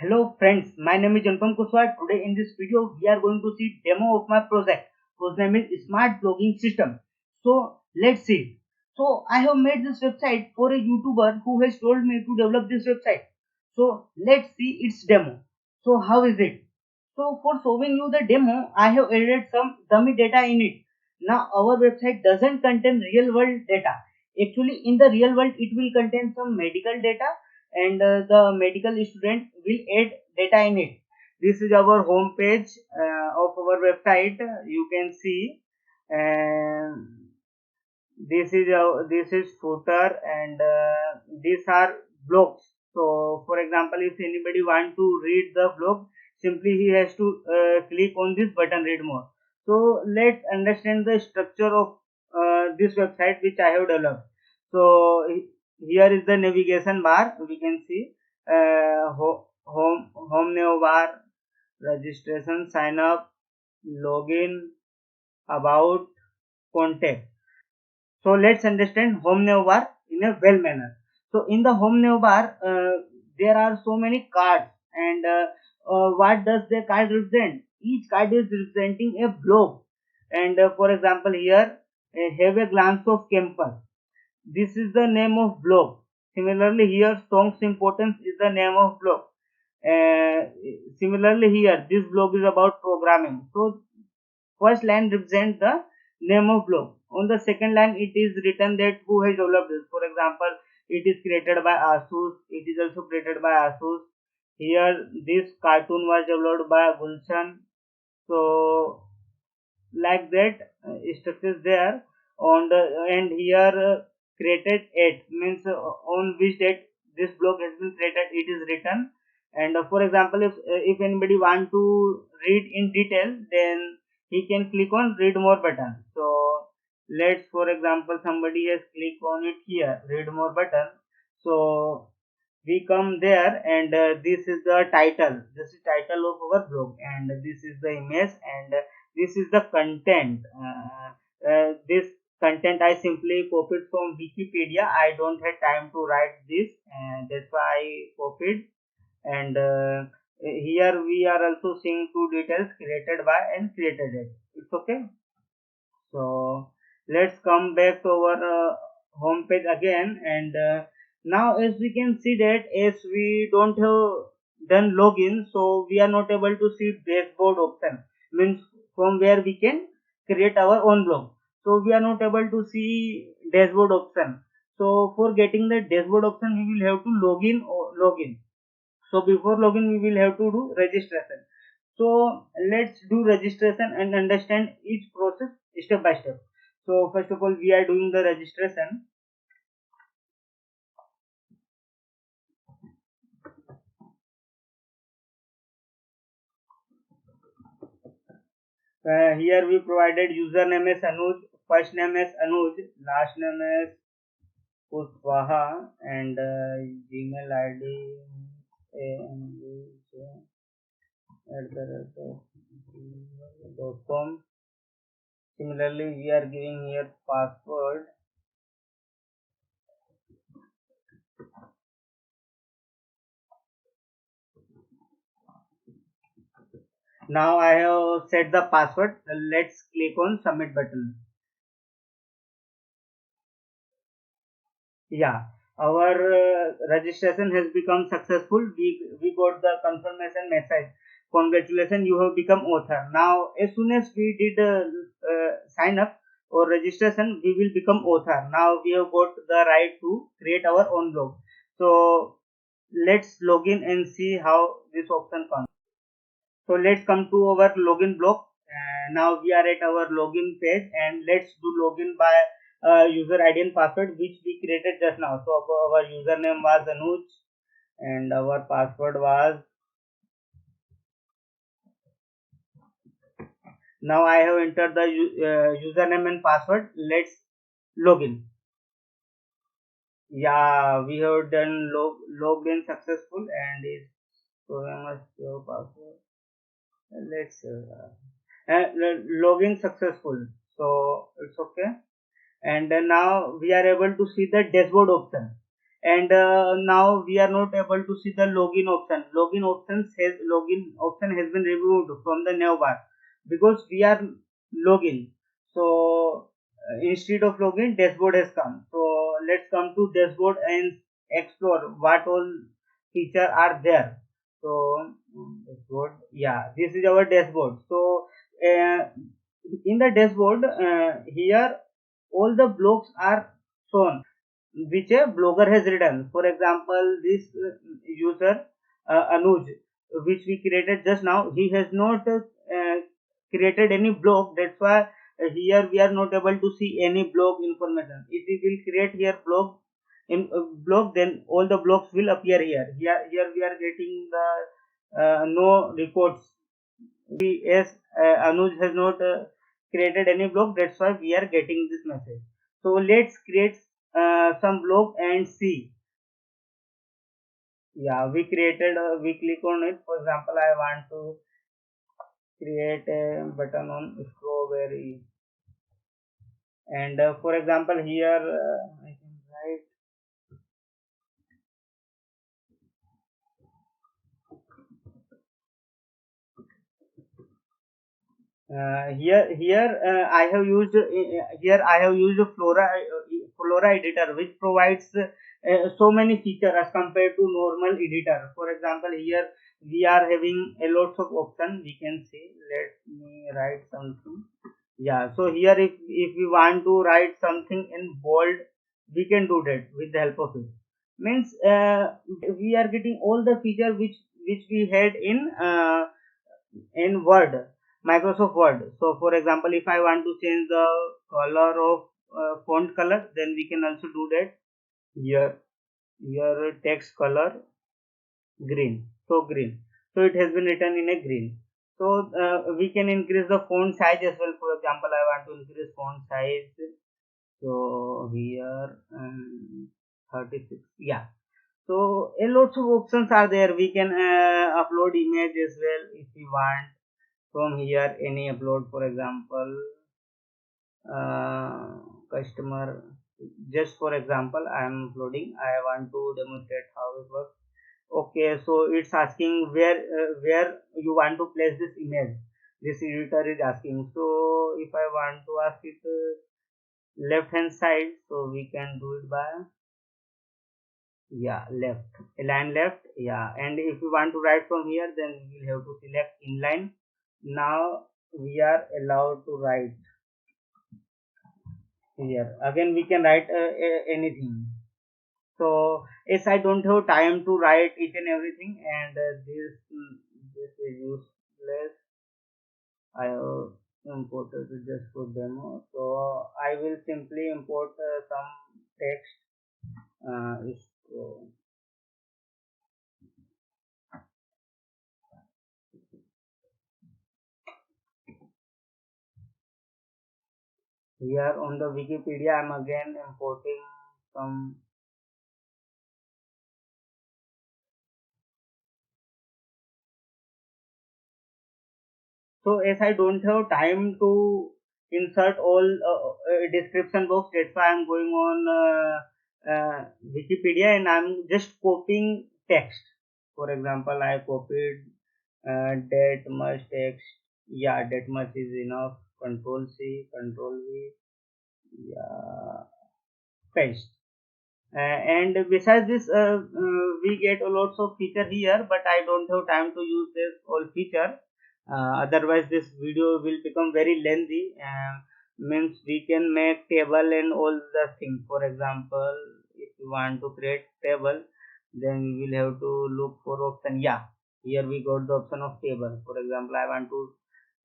Hello friends, my name is Anupam Kuswar. Today in this video we are going to see demo of my project whose name is Smart Blogging System. So let's see. So I have made this website for a YouTuber who has told me to develop this website. So let's see its demo. So how is it? So for showing you the demo, I have added some dummy data in it. Now our website doesn't contain real world data. Actually in the real world it will contain some medical data and the medical student will add data in it. This is our home page of our website. You can see this is footer and these are blogs. So for example, if anybody want to read the blog, simply he has to click on this button, read more. So let's understand the structure of this website which I have developed. So here is the navigation bar. We can see home nav bar, registration, sign up, login, about, contact. So let's understand home nav bar in a well manner. So in the home nav bar, there are so many cards, and what does the card represent? Each card is representing a blog, and for example here, have a glance of campus. This is the name of blog. Similarly here, strong's importance is the name of blog. Similarly here, this blog is about programming. So first line represents the name of blog. On the second line, it is written that who has developed this. For example, it is created by Asus. It is also created by Asus. Here, this cartoon was developed by Gulshan. So, like that, structures there. On the and here, created at means on which date this blog has been created. It is written. And for example, if anybody want to read in detail, then he can click on read more button. So let's for example somebody has clicked on it here, read more button. So we come there and this is the title. This is title of our blog and this is the image and this is the content. This content I simply copied from Wikipedia. I don't have time to write this and that's why I copied. And here we are also seeing two details, created by and created it. It's okay. So let's come back to our home page again. And now as we can see that as we don't have done login, so we are not able to see dashboard option, means from where we can create our own blog. So we are not able to see dashboard option. So for getting the dashboard option, we will have to login. So before login, we will have to do registration. So let's do registration and understand each process step by step. So first of all, we are doing the registration. Here we provided username as Anuj, first name as Anuj, last name as Kuswaha, and Gmail ID @gmail.com. Similarly, we are giving here password. Now I have set the password. Let's click on submit button. Yeah, our registration has become successful. We got the confirmation message. Congratulations, you have become author. Now, as soon as we did sign up or registration, we will become author. Now we have got the right to create our own blog. So let's log in and see how this option comes. So let's come to our login block. Now we are at our login page and let's do login by user ID and password which we created just now. So our username was Anuj and our password was. Now I have entered the username and password. Let's login. Yeah, we have done logged in successful and is showing us your password. Let's login successful. So it's okay. And now we are able to see the dashboard option and now we are not able to see the login option. Login option has been removed from the navbar because we are login. So instead of login, dashboard has come. So let's come to dashboard and explore what all feature are there. So dashboard, yeah, this is our dashboard. So uh, in the dashboard, here all the blogs are shown which a blogger has written. For example, this user Anuj, which we created just now, he has not created any blog. That's why here we are not able to see any blog information. If we will create here blog, then all the blogs will appear here. Here we are getting the no reports. As Anuj has not created any blog, that's why we are getting this message. So let's create some blog and see. Yeah, we created. We click on it. For example, I want to create a button on strawberry, and for example, here I can write. I have used a Flora editor, which provides so many features as compared to normal editor. For example, here we are having a lots of options. We can see. Let me write something. Yeah. So here, if we want to write something in bold, we can do that with the help of it. Means we are getting all the feature which we had in Word, Microsoft Word. So for example, if I want to change the color of font color, then we can also do that. Here text color green. So green. So it has been written in a green. So we can increase the font size as well. For example, I want to increase font size. So here 36. Yeah. So a lots of options are there. We can upload image as well if we want. From here any upload, for example customer, just for example I am uploading. I want to demonstrate how it works. Okay, so it's asking where you want to place this image. This editor is asking. So if I want to ask it left hand side, so we can do it by, yeah, left, align left. Yeah, and if we want to write from here, then we will have to select inline. Now we are allowed to write here. Again we can write anything. So as I don't have time to write each and everything, and this is useless, I have imported it just for demo. So I will simply import some text. So here on the Wikipedia, I'm again importing some. So as I don't have time to insert all description box, that's why I'm going on Wikipedia and I'm just copying text. For example, I copied that much text. Yeah, that much is enough. Control C, Control V. Yeah, paste. And besides this, we get a lots of feature here, but I don't have time to use this all feature. Otherwise this video will become very lengthy. Means we can make table and all the things. For example, if you want to create table, then we will have to look for option. Yeah, here we got the option of table. For example, I want to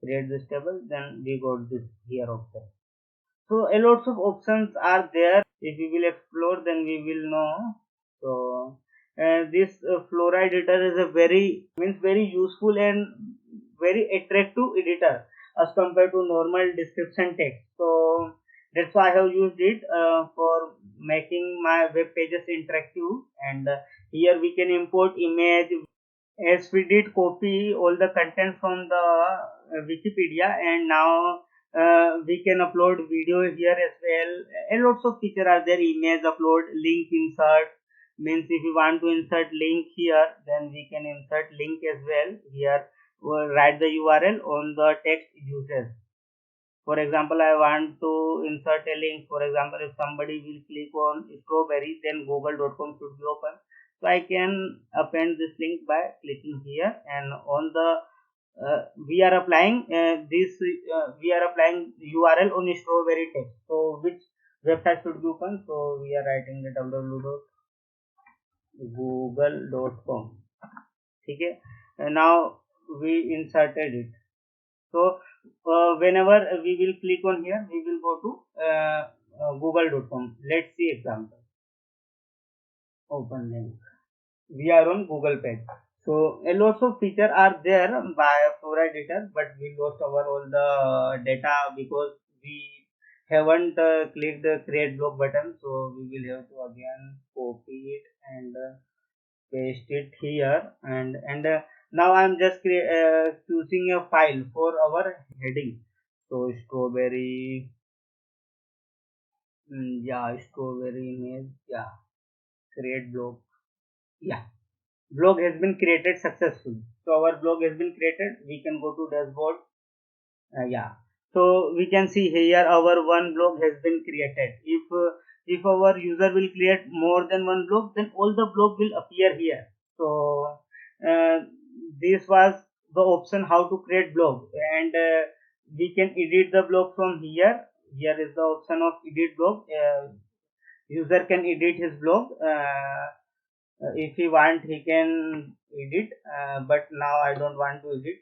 create this table, then we got this here option. So a lots of options are there. If we will explore, then we will know. So this Flora editor is a very useful and very attractive editor as compared to normal description text. So that's why I have used it for making my web pages interactive. And here we can import image, as we did copy all the content from the Wikipedia, and now we can upload video here as well. And lots of features are there: image upload, link insert, Means if we want to insert link here, then we can insert link as well here. We'll write the URL on the text uses. For example, I want to insert a link. For example, if somebody will click on strawberry, then google.com should be open. So I can append this link by clicking here, and on the we are applying we are applying URL on strawberry text. So which website should be open? So we are writing the www.google.com. Okay. Now we inserted it. So whenever we will click on here, we will go to google.com. Let's see example. Open link. We are on Google page. So a lots of features are there by Fluoride Editor, but we lost our all the data because we haven't clicked the create block button. So we will have to again copy it and paste it here, and now I am just choosing a file for our heading. So strawberry, yeah, strawberry image, yeah, create blog, yeah, blog has been created successfully. So our blog has been created. We can go to dashboard. Yeah, so we can see here our one blog has been created. If our user will create more than one blog, then all the blog will appear here. So uh, this was the option how to create blog, and we can edit the blog from here. Here is the option of edit blog. User can edit his blog. If he want, he can edit, but now I don't want to edit.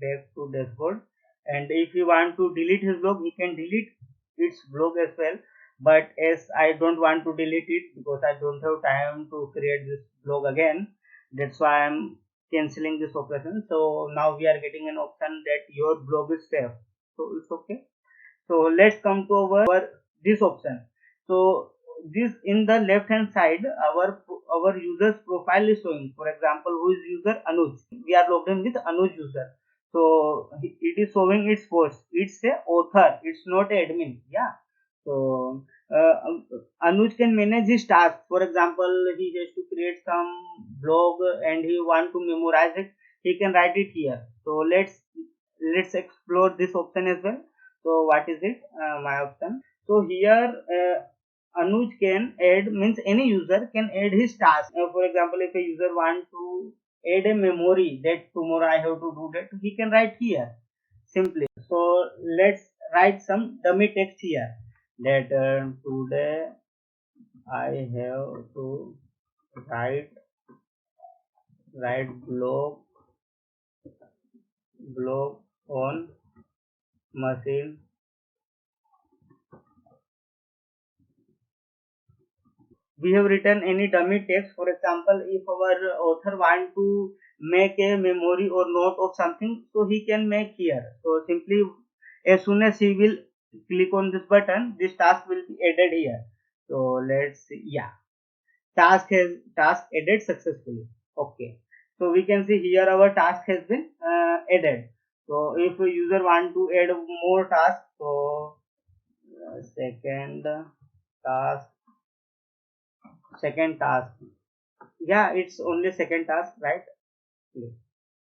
Back to dashboard, and if you want to delete his blog, he can delete its blog as well. But as I don't want to delete it because I don't have time to create this blog again, that's why I'm canceling this operation. So now we are getting an option that your blog is safe, so it's okay. So let's come to our this option. So this in the left hand side, our user's profile is showing. For example, who is user? Anuj. We are logged in with Anuj user. So it is showing its post. It's a author, it's not a admin. Yeah. So Anuj can manage his task. For example, he has to create some blog and he want to memorize it, he can write it here. So let's explore this option as well. So what is it? My option. So here Anuj can add, means any user can add his task. For example, if a user want to add a memory that tomorrow I have to do that, he can write here simply. So let's write some dummy text here that today I have to write blog on machine. We have written any dummy text. For example, if our author want to make a memory or note of something, so he can make here. So simply as soon as he will click on this button, this task will be added here. So let's see. Yeah, task added successfully. Okay, so we can see here our task has been added. So if a user want to add more tasks, so task second task, yeah, it's only second task, right?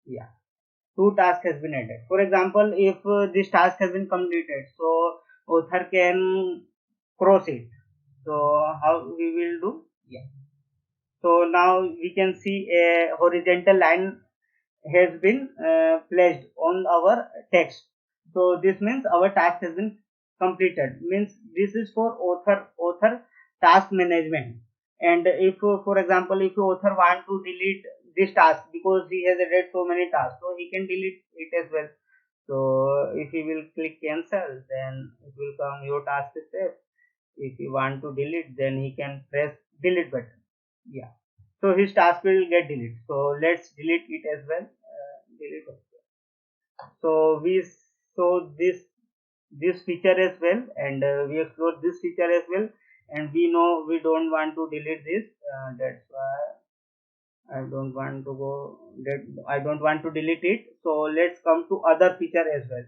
Yeah, two tasks has been added. For example, if this task has been completed, so author can cross it. So how we will do? Yeah, so now we can see a horizontal line has been placed on our text. So this means our task has been completed, means this is for author task management. And if for example, if author want to delete this task because he has added so many tasks, so he can delete it as well. So if he will click cancel, then it will come your task is saved. If you want to delete, then he can press delete button. Yeah, so his task will get deleted. So let's delete it as well. Delete. So we saw this feature as well, and we explored this feature as well, and we know we don't want to delete this. That's why I don't want to delete it. So let's come to other feature as well,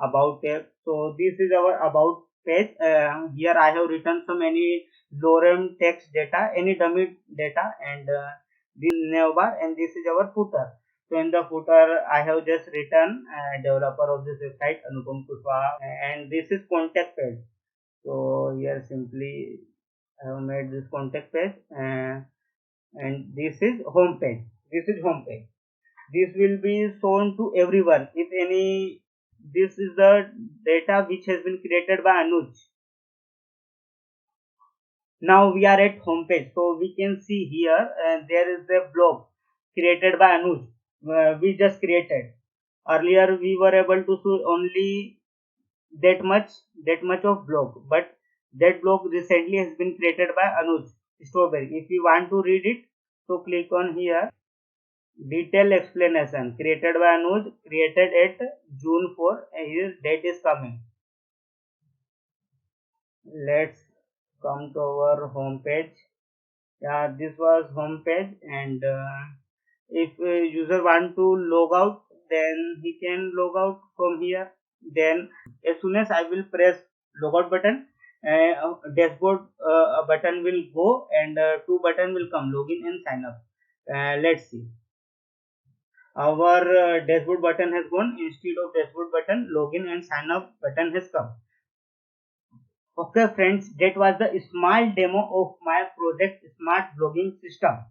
about tab. So this is our about page. Here I have written some any lorem text data, any dummy data, and this navbar, and this is our footer. So in the footer, I have just written developer of this website Anupam Kushwaha, and this is contact page. So here simply I have made this contact page, and this is home page. This is home page. This will be shown to everyone. If any, this is the data which has been created by Anuj. Now we are at home page, so we can see here there is a blog created by Anuj. We just created. Earlier we were able to see only that much of blog, but that blog recently has been created by Anuj Strawberry. If you want to read it, so click on here. Detailed explanation created by Anuj, created at June 4. His date is coming. Let's come to our home page. Yeah, this was home page, and if a user want to log out, then he can log out from here. Then as soon as I will press logout button, dashboard button will go, and two button will come, login and sign up. Let's see. Our dashboard button has gone. Instead of dashboard button, login and sign up button has come. Okay friends, that was the small demo of my project Smart Blogging System.